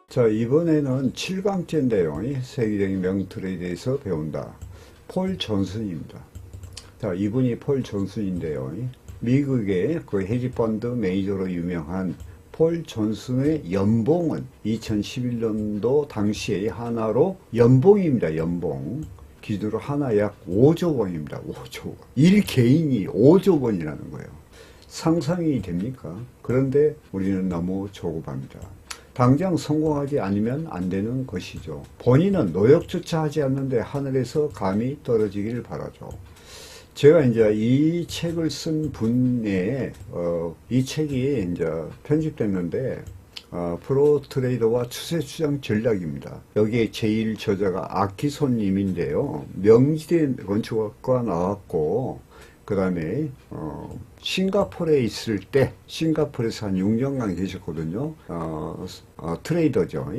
자, 이번에는 7강째인데요. 세계적인 명트레이더에서 배운다. 폴 존슨입니다. 자, 이분이 폴 존슨인데요. 미국의 그 헤지펀드 매니저로 유명한 폴 존슨의 연봉은 2011년도 당시에 하나로 연봉입니다. 연봉. 기준으로 하나 약 5조 원입니다. 5조 원. 1개인이 5조 원이라는 거예요. 상상이 됩니까? 그런데 우리는 너무 조급합니다. 당장 성공하지 않으면 안 되는 것이죠. 본인은 노력조차 하지 않는데 하늘에서 감이 떨어지기를 바라죠. 제가 이제 이 책을 쓴 분의, 이 책이 이제 편집됐는데, 프로 트레이더와 추세 추정 전략입니다. 여기에 제일 저자가 아키손님인데요. 명지대 건축학과 나왔고, 그 다음에 싱가포르에 있을 때 싱가포르에서 한 6년간 계셨거든요. 트레이더죠.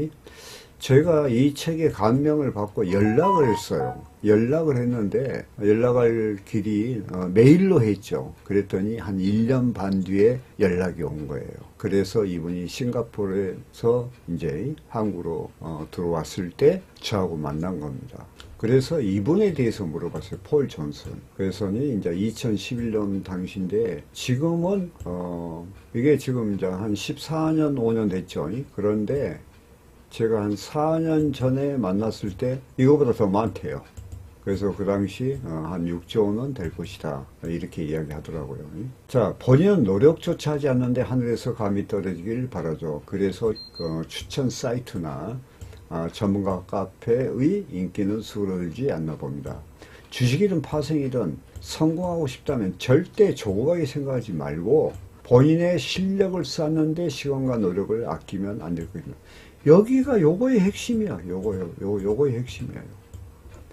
제가 이 책에 감명을 받고 연락을 했어요. 연락을 했는데 연락할 길이 메일로 했죠. 그랬더니 한 1년 반 뒤에 연락이 온 거예요. 그래서 이분이 싱가포르에서 이제 한국으로 들어왔을 때 저하고 만난 겁니다. 그래서 이분에 대해서 물어봤어요. 폴 존슨. 그래서는 이제 2011년 당시인데 지금은 이게 지금 이제 한 14년 5년 됐죠. 그런데 제가 한 4년 전에 만났을 때 이거보다 더 많대요. 그래서 그 당시 한 6조 원은 될 것이다. 이렇게 이야기하더라고요. 자, 본인은 노력조차 하지 않는데 하늘에서 감이 떨어지길 바라죠. 그래서 추천 사이트나 전문가 카페의 인기는 수그러들지 않나 봅니다. 주식이든 파생이든 성공하고 싶다면 절대 조급하게 생각하지 말고 본인의 실력을 쌓는데 시간과 노력을 아끼면 안 될 겁니다. 여기가 요거의 핵심이야. 요거의 핵심이에요.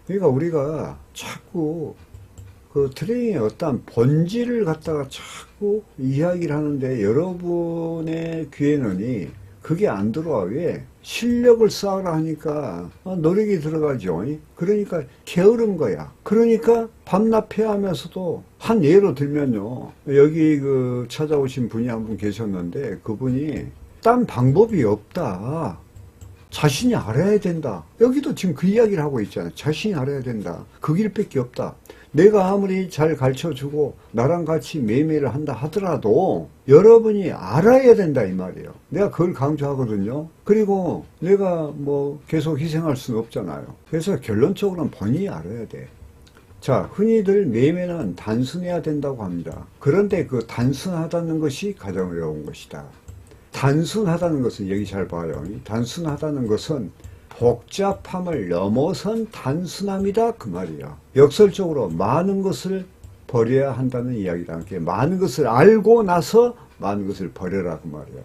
그러니까 우리가 자꾸 그 트레이닝의 어떤 본질을 갖다가 자꾸 이야기를 하는데 여러분의 귀에는 그게 안 들어와. 왜? 실력을 쌓으라 하니까 노력이 들어가죠. 그러니까 게으른 거야. 그러니까 밤낮 패하면서도 한 예로 들면요. 여기 그 찾아오신 분이 한 분 계셨는데 그분이 딴 방법이 없다. 자신이 알아야 된다. 여기도 지금 그 이야기를 하고 있잖아요. 자신이 알아야 된다. 그 길밖에 없다. 내가 아무리 잘 가르쳐주고 나랑 같이 매매를 한다 하더라도 여러분이 알아야 된다 이 말이에요. 내가 그걸 강조하거든요. 그리고 내가 뭐 계속 희생할 수는 없잖아요. 그래서 결론적으로는 본인이 알아야 돼. 자, 흔히들 매매는 단순해야 된다고 합니다. 그런데 그 단순하다는 것이 가장 어려운 것이다. 단순하다는 것은 여기 잘 봐요. 단순하다는 것은 복잡함을 넘어선 단순함이다 그 말이야. 역설적으로 많은 것을 버려야 한다는 이야기다. 많은 것을 알고 나서 많은 것을 버려라 그 말이야.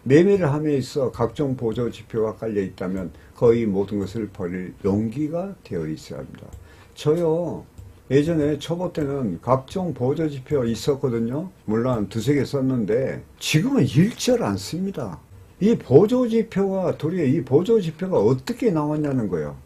매매를 함에 있어 각종 보조 지표가 깔려 있다면 거의 모든 것을 버릴 용기가 되어 있어야 합니다. 저요 예전에 초보 때는 각종 보조 지표 있었거든요. 물론 두세 개 썼는데 지금은 일절 안 씁니다. 이 보조 지표가 도리어 이 보조 지표가 어떻게 나왔냐는 거예요.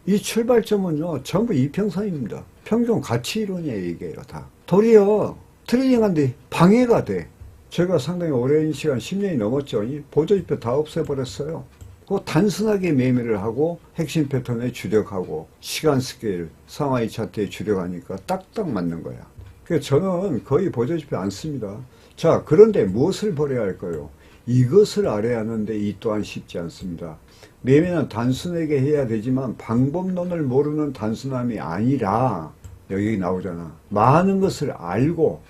이 출발점은요 전부 이평선입니다. 평균 가치 이론이에요. 이게 다 도리어 트레이딩하는데 방해가 돼. 제가 상당히 오랜 시간 10년이 넘었죠. 이 보조 지표 다 없애버렸어요. 그 단순하게 매매를 하고 핵심 패턴에 주력하고 시간 스케일 상하이 차트에 주력하니까 딱딱 맞는 거야. 그래서 저는 거의 보조지표 안 씁니다. 자, 그런데 무엇을 버려야 할까요? 이것을 알아야 하는데 이 또한 쉽지 않습니다. 매매는 단순하게 해야 되지만 방법론을 모르는 단순함이 아니라 여기 나오잖아. 많은 것을 알고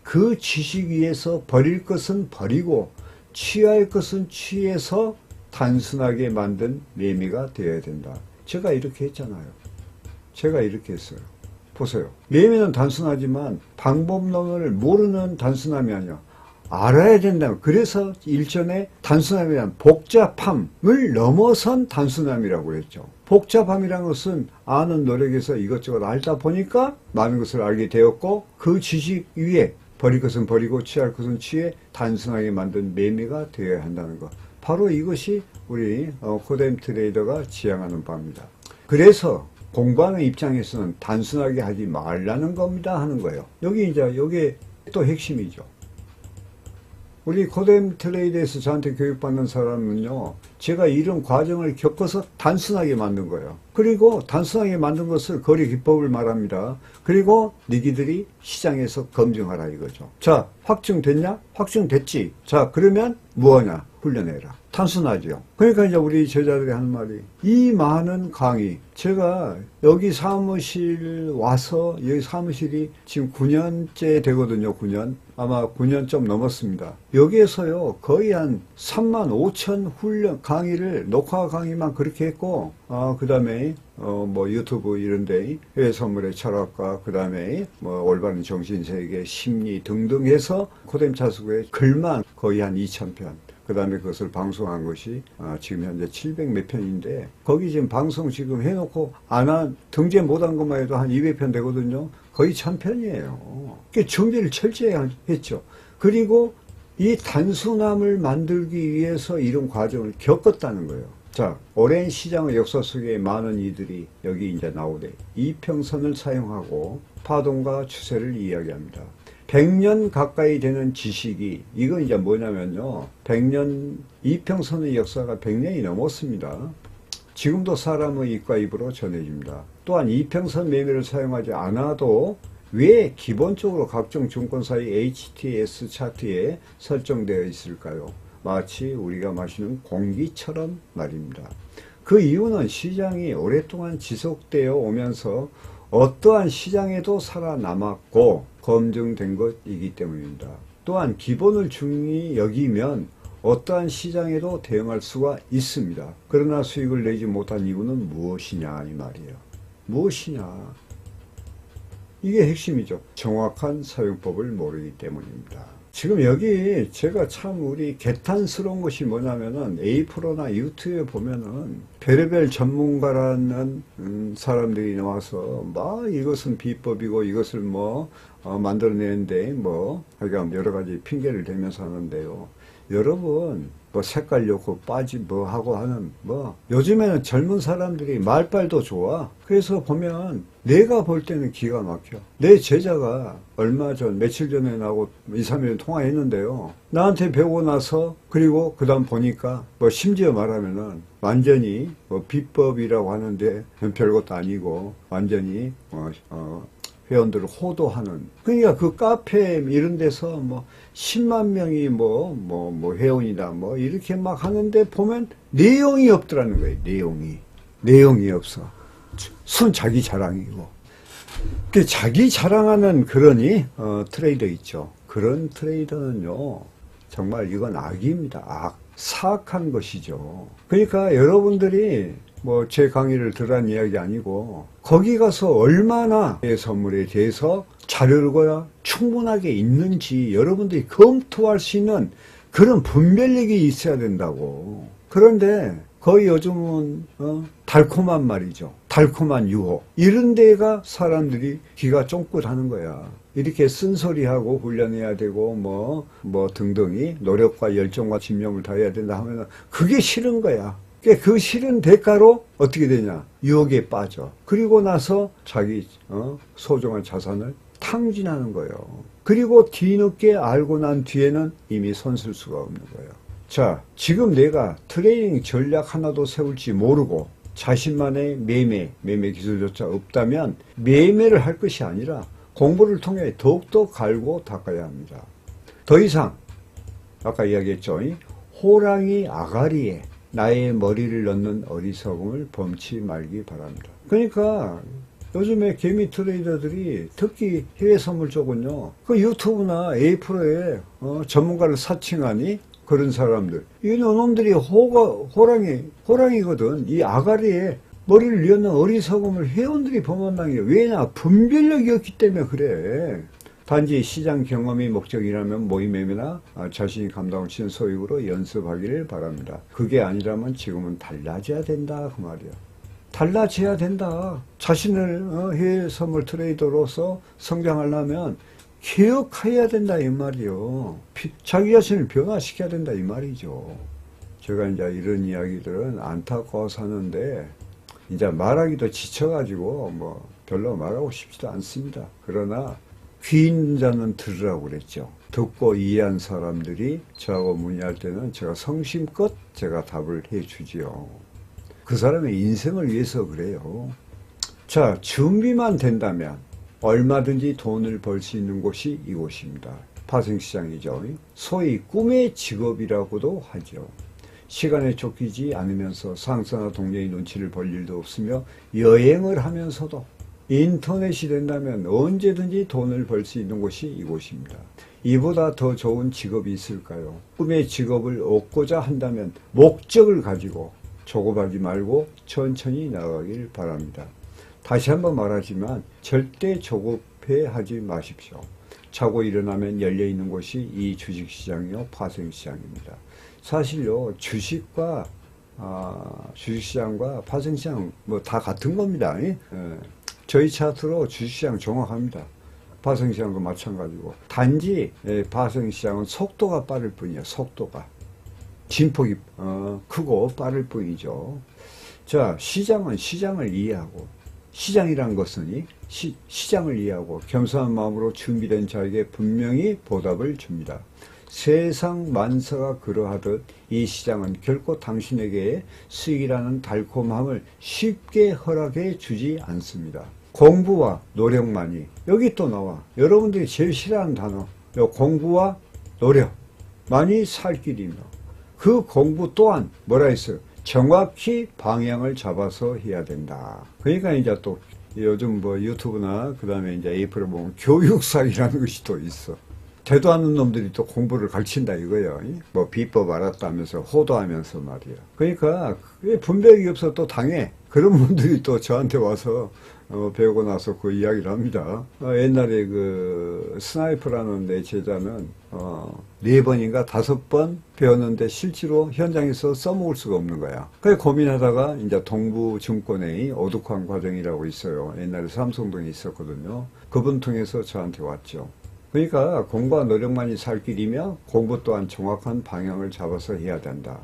그 지식 위에서 버릴 것은 버리고 취할 것은 취해서 단순하게 만든 매매가 되어야 된다. 제가 이렇게 했잖아요. 제가 이렇게 했어요. 보세요. 매매는 단순하지만 방법론을 모르는 단순함이 아니야. 알아야 된다. 그래서 일전에 단순함에 대한 복잡함을 넘어선 단순함이라고 했죠. 복잡함이라는 것은 아는 노력에서 이것저것 알다 보니까 많은 것을 알게 되었고 그 지식 위에 버릴 것은 버리고 취할 것은 취해 단순하게 만든 매매가 되어야 한다는 것. 바로 이것이 우리 코뎀 트레이더가 지향하는 바입니다. 그래서 공부하는 입장에서는 단순하게 하지 말라는 겁니다 하는 거예요. 여기 이제 여기 또 핵심이죠. 우리 코뎀 트레이드에서 저한테 교육받는 사람은요, 제가 이런 과정을 겪어서 단순하게 만든 거예요. 그리고 단순하게 만든 것을 거래 기법을 말합니다. 그리고 니기들이 시장에서 검증하라 이거죠. 자, 확증됐냐? 확증됐지. 자, 그러면 뭐하냐? 훈련해라. 단순하죠. 그러니까 이제 우리 제자들이 하는 말이, 이 많은 강의, 제가 여기 사무실 와서, 여기 사무실이 지금 9년째 되거든요. 9년. 아마 9년 좀 넘었습니다. 여기에서요, 거의 한 35,000 훈련 강의를, 녹화 강의만 그렇게 했고, 그 다음에 뭐 유튜브 이런데 해외 선물의 철학과, 그 다음에 뭐 올바른 정신세계, 심리 등등 해서 코뎀 자수구의 글만 거의 한 2,000편. 그 다음에 그것을 방송한 것이 지금 현재 700 몇 편인데, 거기 지금 방송 지금 해놓고 등재 못한 것만 해도 한 200편 되거든요. 거의 1000편이에요. 그러니까 준비를 철저히 했죠. 그리고 이 단순함을 만들기 위해서 이런 과정을 겪었다는 거예요. 자, 오랜 시장의 역사 속에 많은 이들이 여기 이제 나오되 이평선을 사용하고 파동과 추세를 이야기합니다. 100년 가까이 되는 지식이, 이건 이제 뭐냐면요, 100년, 이평선의 역사가 100년이 넘었습니다. 지금도 사람의 입과 입으로 전해집니다. 또한 이평선 매매를 사용하지 않아도 왜 기본적으로 각종 증권사의 HTS 차트에 설정되어 있을까요? 마치 우리가 마시는 공기처럼 말입니다. 그 이유는 시장이 오랫동안 지속되어 오면서 어떠한 시장에도 살아남았고 검증된 것이기 때문입니다. 또한 기본을 중히 여기면 어떠한 시장에도 대응할 수가 있습니다. 그러나 수익을 내지 못한 이유는 무엇이냐 이 말이에요. 무엇이냐? 이게 핵심이죠. 정확한 사용법을 모르기 때문입니다. 지금 여기 제가 참 우리 개탄스러운 것이 뭐냐면은 A 프로나 유튜브에 보면은 별의별 전문가라는 사람들이 나와서 막 이것은 비법이고 이것을 뭐 만들어내는데 뭐 하여간 여러 가지 핑계를 대면서 하는데요. 여러분 뭐 색깔 좋고 빠지 뭐 하고 하는 뭐 요즘에는 젊은 사람들이 말빨도 좋아. 그래서 보면 내가 볼 때는 기가 막혀. 내 제자가 며칠 전에 나하고 2, 3일 통화했는데요. 나한테 배우고 나서 그리고 그 다음 보니까 뭐 심지어 말하면은 완전히 뭐 비법이라고 하는데 별것도 아니고 완전히 회원들을 호도하는. 그러니까 그 카페 이런 데서 뭐 10만 명이 뭐 회원이다 뭐 이렇게 막 하는데 보면 내용이 없더라는 거예요. 내용이 없어. 순 자기 자랑이고. 그 자기 자랑하는 그러니 트레이더 있죠. 그런 트레이더는요 정말 이건 악입니다. 사악한 것이죠. 그러니까 여러분들이 뭐 제 강의를 들으란 이야기 아니고 거기 가서 얼마나 내 선물에 대해서 자료가 충분하게 있는지 여러분들이 검토할 수 있는 그런 분별력이 있어야 된다고. 그런데 거의 요즘은 달콤한 말이죠. 달콤한 유혹. 이런 데가 사람들이 귀가 쫑긋하는 거야. 이렇게 쓴소리하고 훈련해야 되고 뭐 등등이 노력과 열정과 집념을 다해야 된다 하면 그게 싫은 거야. 그 싫은 대가로 어떻게 되냐? 유혹에 빠져. 그리고 나서 자기 소중한 자산을 탕진하는 거예요. 그리고 뒤늦게 알고 난 뒤에는 이미 손쓸 수가 없는 거예요. 자, 지금 내가 트레이딩 전략 하나도 세울지 모르고 자신만의 매매 기술조차 없다면 매매를 할 것이 아니라 공부를 통해 더욱더 갈고 닦아야 합니다. 더 이상 아까 이야기했죠. 호랑이 아가리에 나의 머리를 넣는 어리석음을 범치 말기 바랍니다. 그러니까 요즘에 개미 트레이더들이 특히 해외 선물 쪽은요. 그 유튜브나 A 프로에 전문가를 사칭하니 그런 사람들. 이놈들이 호랑이거든. 이 아가리에 머리를 넣는 어리석음을 회원들이 범한다는 게 왜냐? 분별력이 없기 때문에 그래. 단지 시장 경험이 목적이라면 모의 매매나 자신이 감당할 수 있는 소액으로 연습하기를 바랍니다. 그게 아니라면 지금은 달라져야 된다 그 말이야. 달라져야 된다. 자신을 해외 선물 트레이더로서 성장하려면 개혁해야 된다 이 말이요. 자기 자신을 변화시켜야 된다 이 말이죠. 제가 이제 이런 이야기들은 안타까워서 하는데 이제 말하기도 지쳐가지고 뭐 별로 말하고 싶지도 않습니다. 그러나 귀 있는 자는 들으라고 그랬죠. 듣고 이해한 사람들이 저하고 문의할 때는 제가 성심껏 제가 답을 해주지요. 그 사람의 인생을 위해서 그래요. 자, 준비만 된다면 얼마든지 돈을 벌 수 있는 곳이 이곳입니다. 파생시장이죠. 소위 꿈의 직업이라고도 하죠. 시간에 쫓기지 않으면서 상사나 동료의 눈치를 볼 일도 없으며 여행을 하면서도 인터넷이 된다면 언제든지 돈을 벌 수 있는 곳이 이곳입니다. 이보다 더 좋은 직업이 있을까요? 꿈의 직업을 얻고자 한다면 목적을 가지고 조급하지 말고 천천히 나가길 바랍니다. 다시 한번 말하지만 절대 조급해하지 마십시오. 자고 일어나면 열려있는 곳이 이 주식시장이요 파생시장입니다. 사실요 주식과 주식시장과 파생시장 뭐 다 같은 겁니다. 저희 차트로 주식시장 정확합니다. 파생시장과 마찬가지고 단지 파생시장은 속도가 빠를 뿐이에요. 속도가 진폭이 크고 빠를 뿐이죠. 자, 시장은 시장을 이해하고 시장이란 것은 시장을 이해하고 겸손한 마음으로 준비된 자에게 분명히 보답을 줍니다. 세상 만사가 그러하듯 이 시장은 결코 당신에게 수익이라는 달콤함을 쉽게 허락해 주지 않습니다. 공부와 노력만이 여기 또 나와. 여러분들이 제일 싫어하는 단어 공부와 노력만이 살 길이며 그 공부 또한 뭐라 했어요? 정확히 방향을 잡아서 해야 된다. 그러니까 이제 또 요즘 뭐 유튜브나 그 다음에 이제 에이프를 보면 교육사이라는 것이 또 있어. 되도 않는 놈들이 또 공부를 가르친다 이거예요. 뭐 비법 알았다면서 호도하면서 말이야. 그러니까 분별이 없어 또 당해. 그런 분들이 또 저한테 와서 배우고 나서 그 이야기를 합니다. 옛날에 그 스나이퍼라는 내 제자는 4번인가 5번 배웠는데 실제로 현장에서 써먹을 수가 없는 거야. 그래서 고민하다가 이제 동부증권의 오둑환 과정이라고 있어요. 옛날에 삼성동에 있었거든요. 그분 통해서 저한테 왔죠. 그러니까 공부와 노력만이 살 길이며 공부 또한 정확한 방향을 잡아서 해야 된다.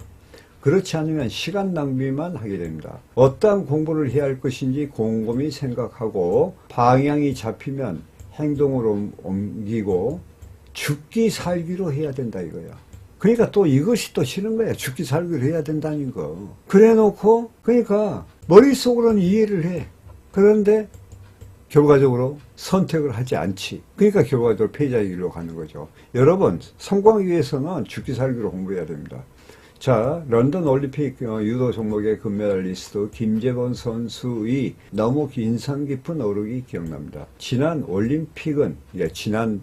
그렇지 않으면 시간 낭비만 하게 됩니다. 어떠한 공부를 해야 할 것인지 곰곰이 생각하고 방향이 잡히면 행동으로 옮기고 죽기 살기로 해야 된다 이거야. 그러니까 또 이것이 또 싫은 거야. 죽기 살기로 해야 된다는 거. 그래 놓고 그러니까 머릿속으로는 이해를 해. 그런데 결과적으로 선택을 하지 않지. 그러니까 결과적으로 패자의 길로 가는 거죠. 여러분 성공하기 위해서는 죽기 살기로 공부해야 됩니다. 자, 런던 올림픽 유도 종목의 금메달리스트 김재범 선수의 너무 인상 깊은 어록이 기억납니다. 지난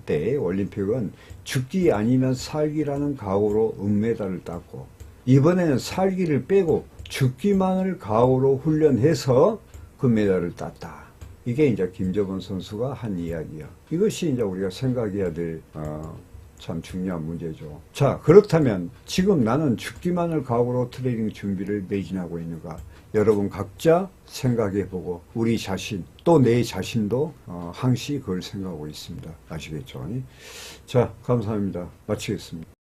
때 올림픽은 죽기 아니면 살기라는 각오로 은메달을 땄고 이번에는 살기를 빼고 죽기만을 각오로 훈련해서 금메달을 땄다. 이게 이제 김재범 선수가 한 이야기야. 이것이 이제 우리가 생각해야 될 참 중요한 문제죠. 자, 그렇다면 지금 나는 죽기만을 각오로 트레이닝 준비를 매진하고 있는가? 여러분 각자 생각해보고 우리 자신 또 내 자신도 항시 그걸 생각하고 있습니다. 아시겠죠? 자, 감사합니다. 마치겠습니다.